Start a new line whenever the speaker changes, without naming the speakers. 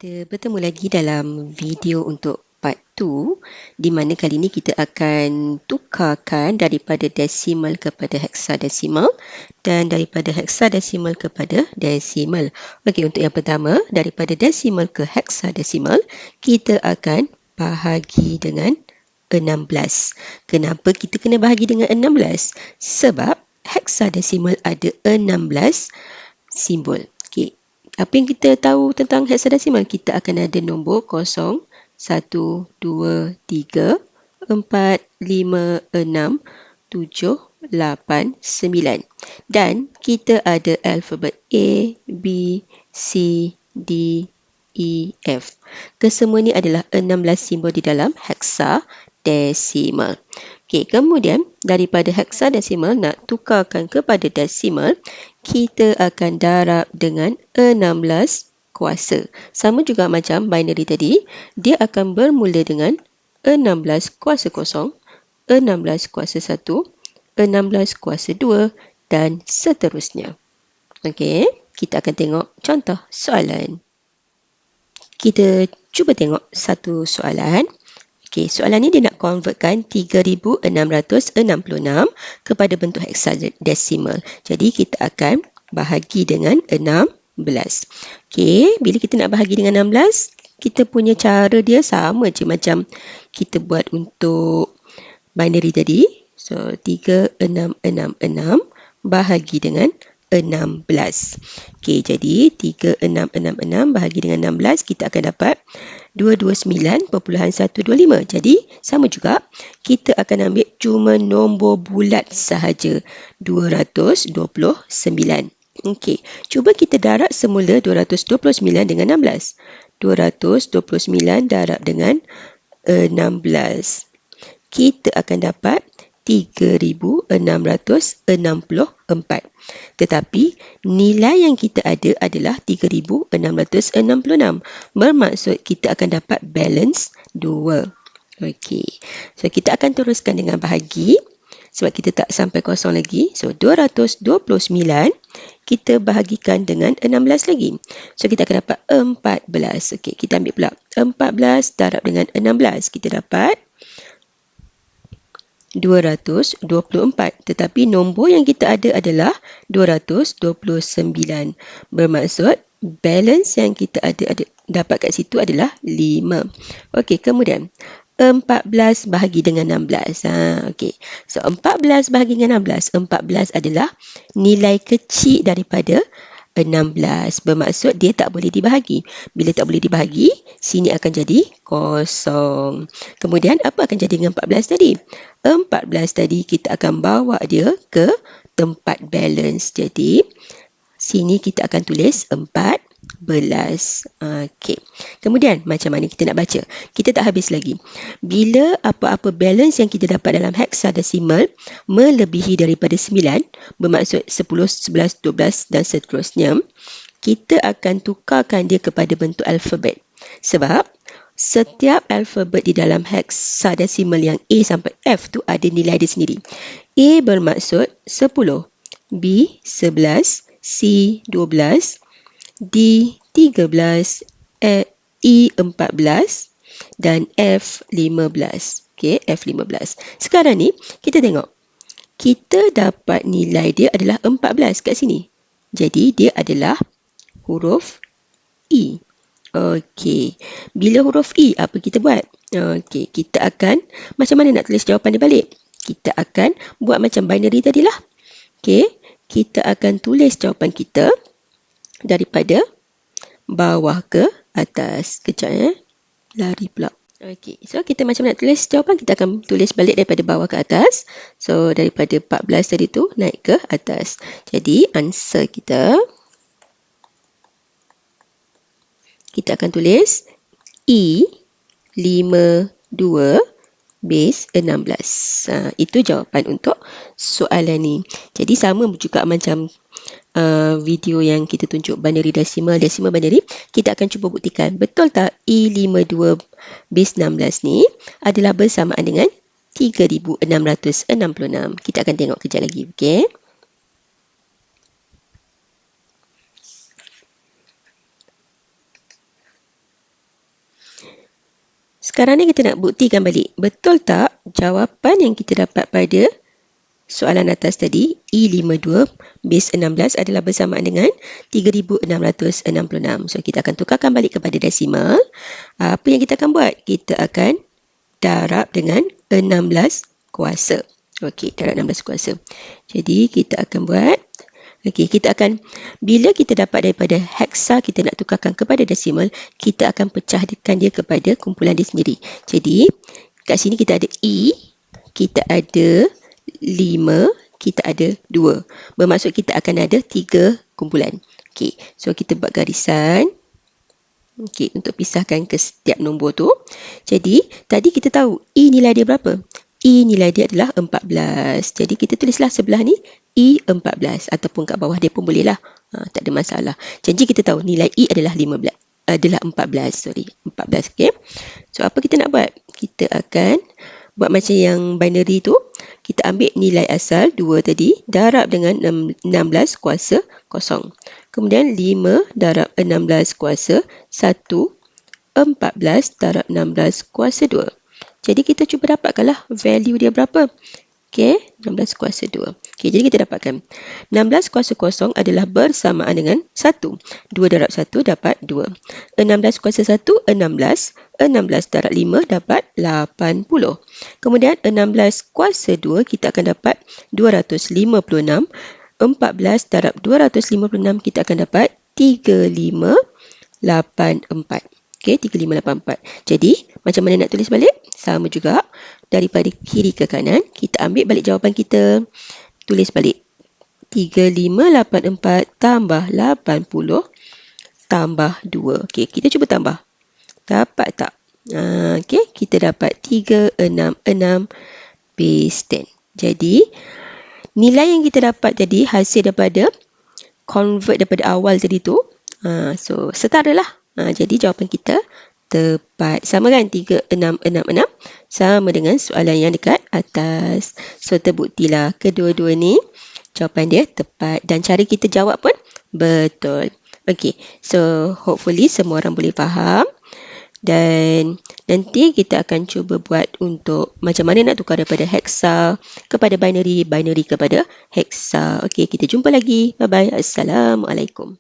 Kita bertemu lagi dalam video untuk part 2 di mana kali ini kita akan tukarkan daripada desimal kepada heksadesimal dan daripada heksadesimal kepada desimal. Okey, untuk yang pertama, daripada desimal ke heksadesimal, kita akan bahagi dengan 16. Kenapa kita kena bahagi dengan 16? Sebab heksadesimal ada 16 simbol. Okey. Apa yang kita tahu tentang heksadesimal? Kita akan ada nombor 0, 1, 2, 3, 4, 5, 6, 7, 8, 9. Dan kita ada alfabet A, B, C, D, E, F. Kesemua ini adalah 16 simbol di dalam heksadesimal. Okey, kemudian daripada heksadesimal nak tukarkan kepada desimal, kita akan darab dengan 16 kuasa. Sama juga macam binary tadi, dia akan bermula dengan 16 kuasa kosong, 16 kuasa 1, 16 kuasa 2 dan seterusnya. Okey, kita akan tengok contoh soalan. Kita cuba tengok satu soalan. Okey, soalan ni dia nak convertkan 3666 kepada bentuk heksadesimal. Jadi kita akan bahagi dengan 16. Okey, bila kita nak bahagi dengan 16, kita punya cara dia sama je macam kita buat untuk binary tadi. So 3666 bahagi dengan 16. Okey, jadi 3666 bahagi dengan 16, kita akan dapat 229.125. Jadi sama juga, kita akan ambil cuma nombor bulat sahaja, 229. Okey, cuba kita darab semula 229 dengan 16. 229 darab dengan 16. Kita akan dapat 3664. Tetapi nilai yang kita ada adalah 3666. Bermaksud kita akan dapat balance 2. Okey. So kita akan teruskan dengan bahagi sebab kita tak sampai kosong lagi. So 229 kita bahagikan dengan 16 lagi. So kita akan dapat 14. Okey, kita ambil pula 14 darab dengan 16. Kita dapat 224, tetapi nombor yang kita ada adalah 229. Bermaksud balance yang kita ada dapat kat situ adalah 5. Okey, kemudian 14 bahagi dengan 16. Okey. So 14 bahagi dengan 16. 14 adalah nilai kecil daripada 16. Bermaksud dia tak boleh dibahagi. Bila tak boleh dibahagi, sini akan jadi kosong. Kemudian apa akan jadi dengan 14 tadi? 14 tadi kita akan bawa dia ke tempat balance. Jadi sini kita akan tulis 14. Okey. Kemudian macam mana kita nak baca? Kita tak habis lagi. Bila apa-apa balance yang kita dapat dalam heksadesimal melebihi daripada 9, bermaksud 10, 11, 12 dan seterusnya, kita akan tukarkan dia kepada bentuk alfabet. Sebab setiap alfabet di dalam heksadesimal yang A sampai F tu ada nilai dia sendiri. A bermaksud 10, B 11, C 12, D 13, E 14 dan F 15. Okey, F 15. Sekarang ni kita tengok. Kita dapat nilai dia adalah 14 kat sini. Jadi dia adalah huruf E. Okey. Bila huruf E, apa kita buat? Okey, kita akan macam mana nak tulis jawapan dia balik? Kita akan buat macam binary tadilah. Okey, kita akan tulis jawapan kita daripada bawah ke atas. Kejap lari pula. Okey, so kita macam nak tulis jawapan, kita akan tulis balik daripada bawah ke atas. So daripada 14 tadi tu naik ke atas. Jadi answer kita akan tulis E 52 base 16. Itu jawapan untuk soalan ni. Jadi sama juga macam video yang kita tunjuk binary desimal binary, kita akan cuba buktikan betul tak E52 base 16 ni adalah bersamaan dengan 3666. Kita akan tengok kejap lagi. Okey. Sekarang ni kita nak buktikan balik. Betul tak jawapan yang kita dapat pada soalan atas tadi, E52 base 16 adalah bersamaan dengan 3666. So, kita akan tukarkan balik kepada desimal. Apa yang kita akan buat? Kita akan darab dengan 16 kuasa. Okey, darab 16 kuasa. Jadi, kita akan buat, kita akan, bila kita dapat daripada heksa, kita nak tukarkan kepada desimal, kita akan pecahkan dia kepada kumpulan dia sendiri. Jadi, kat sini kita ada E, kita ada 5, kita ada 2. Bermaksud kita akan ada 3 kumpulan. Okey, so kita buat garisan. Okey, untuk pisahkan ke setiap nombor tu. Jadi, tadi kita tahu E nilai dia berapa? E nilai dia adalah 14. Jadi, kita tulislah sebelah ni E14 ataupun kat bawah dia pun boleh lah. Tak ada masalah. Jadi, kita tahu nilai E adalah 14. Adalah 14, 14, okey. So, apa kita nak buat? Kita akan buat macam yang binary tu. Kita ambil nilai asal 2 tadi, darab dengan 16 kuasa 0. Kemudian 5 darab 16 kuasa 1, 14 darab 16 kuasa 2. Jadi kita cuba dapatkanlah value dia berapa. Okey, 16 kuasa 2. Okey, jadi kita dapatkan 16 kuasa 0 adalah bersamaan dengan 1. 2 darab 1 dapat 2. 16 kuasa 1, 16. 16 darab 5 dapat 80. Kemudian 16 kuasa 2 kita akan dapat 256. 14 darab 256 kita akan dapat 3584. Okey, 3584. Jadi, macam mana nak tulis balik? Sama juga. Daripada kiri ke kanan, kita ambil balik jawapan kita. Tulis balik. 3584 tambah 80 tambah 2. Okey, kita cuba tambah. Dapat tak? Okey, kita dapat 366 base 10. Jadi, nilai yang kita dapat tadi hasil daripada convert daripada awal tadi tu. So, setara lah. Jadi, jawapan kita tepat. Sama kan? 3666 sama dengan soalan yang dekat atas. So, terbuktilah kedua-dua ni jawapan dia tepat. Dan cara kita jawab pun betul. Okay, so hopefully semua orang boleh faham. Dan nanti kita akan cuba buat untuk macam mana nak tukar daripada heksa kepada binary, binary kepada heksa. Okay, kita jumpa lagi. Bye-bye. Assalamualaikum.